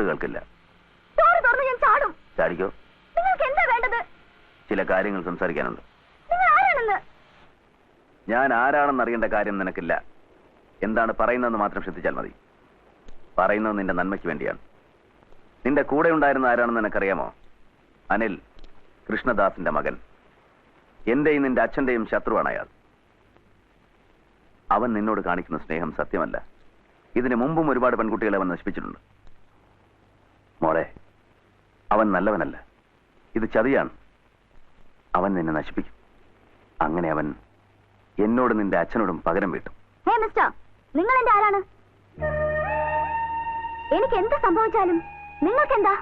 ഒട്ട് കേൾക്കില്ല. ഞാൻ ചാടും. ചാടിക്കോ. നിങ്ങൾക്ക് എന്താ വേണ്ടത്? ചില കാര്യങ്ങൾ സംസാരിക്കാനുണ്ട്. നിങ്ങൾ ആരാണെന്ന്? ഞാൻ ആരാണെന്ന് അറിയേണ്ട കാര്യം നിനക്കില്ല. എന്താണ് പറയുന്നതെന്ന് മാത്രം ശ്രദ്ധിച്ചാൽ മതി. പറയുന്നത് നിന്റെ നന്മയ്ക്ക് വേണ്ടിയാണ്. നിന്റെ കൂടെ ഉണ്ടായിരുന്ന ആരാണെന്ന് നിനക്കറിയാമോ? അനിൽ, കൃഷ്ണദാസിന്റെ മകൻ. എന്റെയും നിന്റെ അച്ഛന്റെയും ശത്രുവാണ് അയാൾ. അവൻ നിന്നോട് കാണിക്കുന്ന സ്നേഹം സത്യമല്ല. ഇതിനു മുമ്പും ഒരുപാട് പെൺകുട്ടികളെ അവൻ നശിപ്പിച്ചിട്ടുണ്ട്. മോളെ, അവൻ നല്ലവനല്ല. ഇത് ചതിയാണ്. അവൻ നിന്നെ നശിപ്പിക്കും. അങ്ങനെ അവൻ എന്നോട് നിന്റെ അച്ഛനോടും പകരം വീട്ടും. ഹേ മിസ്റ്റർ, നിങ്ങൾ എന്റെ ആരാണ്? എനിക്ക് എന്ത് സംഭവിച്ചാലും നിങ്ങൾക്കെന്താ?